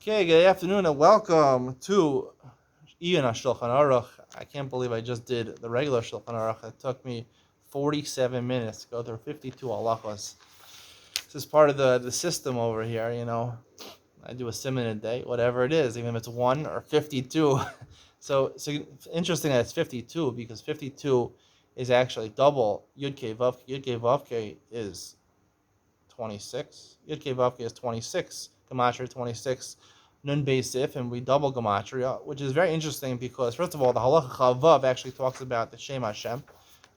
Okay, good afternoon and welcome to Iyun Shulchan Aruch. I can't believe I just did the regular Shulchan Aruch. It took me 47 minutes to go through 52 halachos. This is part of the system over here, you know. I do a simon a day, whatever it is, even if it's 1 or 52. So interesting that it's 52 because 52 is actually double Yud Kei Vav. Yud Kei Vav Kei is 26. Yud Kei Vav Kei is 26. Gematria 26. Nun Beis If, and we double Gematria, which is very interesting because, first of all, the Halacha Chavav actually talks about the Shem Hashem.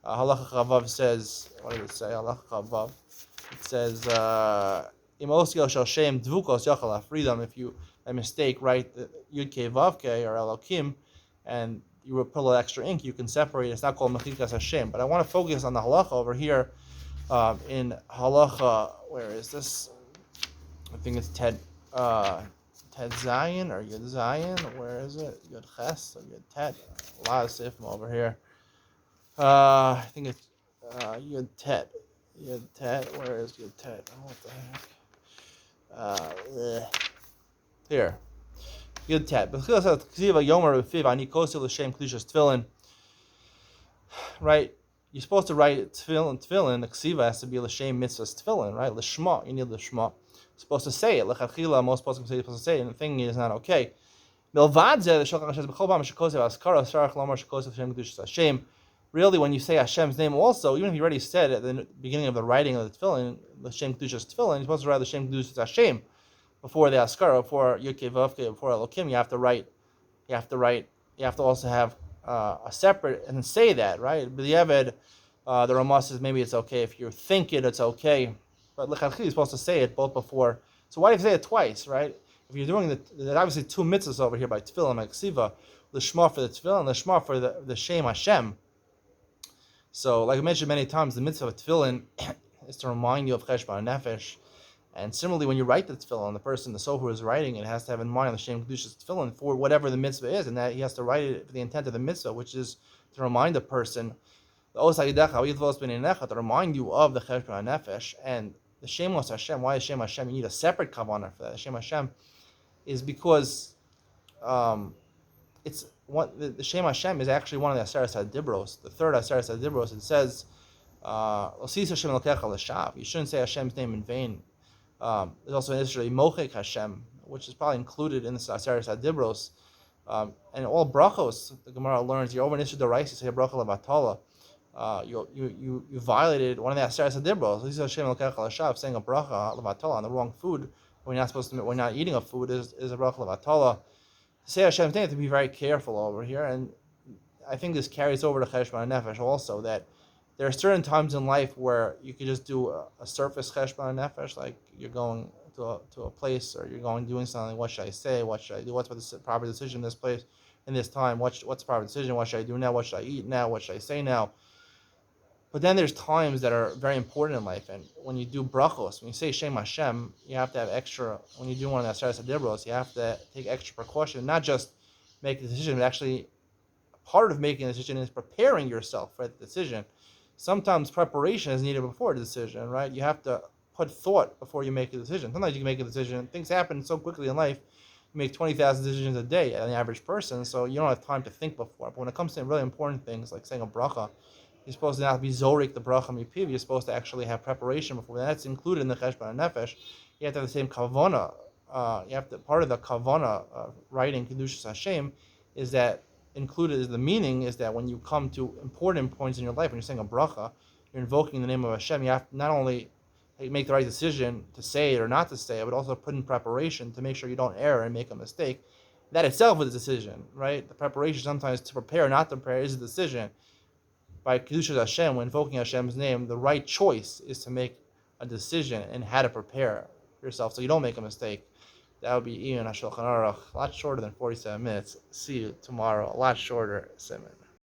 Halacha Chavav says, what does it say? Halacha Chavav. It says, Imosio Shel Shem Dvukos Yachal freedom. If you, by mistake, write the Yud Kei Vav Kei or Elokim, and you would put a little extra ink, you can separate. It's not called Mechikas Hashem. But I want to focus on the Halacha over here in Halacha. Where is this? I think it's Ted Zion or Yud Zion. Where is it? Yud Ches or Yud Tet? A lot of sifim over here. I think it's Yud Tet. Yud Tet. Where is Yud Tet? Oh, what the heck? Here. Yud Tet. Right? You're supposed to write tefillin. The ksiva has to be l'shem mitzvahs tefillin, right? L'shma. You need l'shma. You're supposed to say it. L'chachila, most supposed to say it, and the thing is not okay. Really, when you say Hashem's name also, even if you already said at the beginning of the writing of the tefillin, l'shem kedushas tefillin, you're supposed to write l'shem kedushas Hashem before the askara, before Yud Kei Vav Kei, before Elokim. You have to also have a separate and say that, right? But the Eved, the Ramah says maybe it's okay if you think it's okay, but l'chachil you're supposed to say it both before. So why do you say it twice, right? If you're doing there's obviously two mitzvahs over here by tefillin, like ksiva, l'shma for the tefillin, l'shma for the Shem Hashem. So, like I mentioned many times, the mitzvah of tefillin is to remind you of cheshbon nefesh. And similarly, when you write the tefillin, the person, the soul who is writing it, has to have in mind the Shem Kedushas tefillin for whatever the mitzvah is, and that he has to write it for the intent of the mitzvah, which is to remind the person, to remind you of the cheshbon nefesh and the Shemos Hashem. Why is Shem Hashem? You need a separate kavanah for that. Shem Hashem is because it's one. The Shem Hashem is actually one of the Aseres HaDibros. The third Aseres HaDibros. It says, you shouldn't say Hashem's name in vain. There's also an Israeli Mochek Hashem, which is probably included in the Aseres HaDibros. And all brachos, the Gemara learns, you're over an issue the rice, you say a bracha levatala. You violated one of the Aseres HaDibros. This is Hashem Elkecha L'Shav, saying a bracha levatala on the wrong food when you're not supposed to. When you're not eating a food is a bracha levatala. To say Hashem's name, you have to be very careful over here, and I think this carries over to Cheshbon Nefesh also, that there are certain times in life where you could just do a surface cheshbon nefesh, like you're going to a place or you're going doing something. What should I say? What should I do? What's the proper decision in this place, in this time? What's the proper decision? What should I do now? What should I eat now? What should I say now? But then there's times that are very important in life, and when you do brachos, when you say Shem Hashem, you have to have extra. When you do one of the Aseres HaDibros, you have to take extra precaution, not just make a decision, but actually part of making a decision is preparing yourself for the decision. Sometimes preparation is needed before a decision, right? You have to put thought before you make a decision. Sometimes you can make a decision. Things happen so quickly in life. You make 20,000 decisions a day as an average person, so you don't have time to think before. But when it comes to really important things, like saying a bracha, you're supposed to not be zorik the bracha mipiv. You're supposed to actually have preparation before. That's included in the cheshbon nefesh. You have to have the same kavana. Part of the kavana writing kedushas Hashem is that included is the meaning is that when you come to important points in your life, when you're saying a bracha, you're invoking the name of Hashem. You have to not only make the right decision to say it or not to say it, but also put in preparation to make sure you don't err and make a mistake. That itself is a decision, right? The preparation sometimes to prepare or not to prepare is a decision. By Kedushas Hashem, when invoking Hashem's name, the right choice is to make a decision and how to prepare yourself so you don't make a mistake. That would be Iyun Shulchan Aruch, a lot shorter than 47 minutes. See you tomorrow, a lot shorter segment.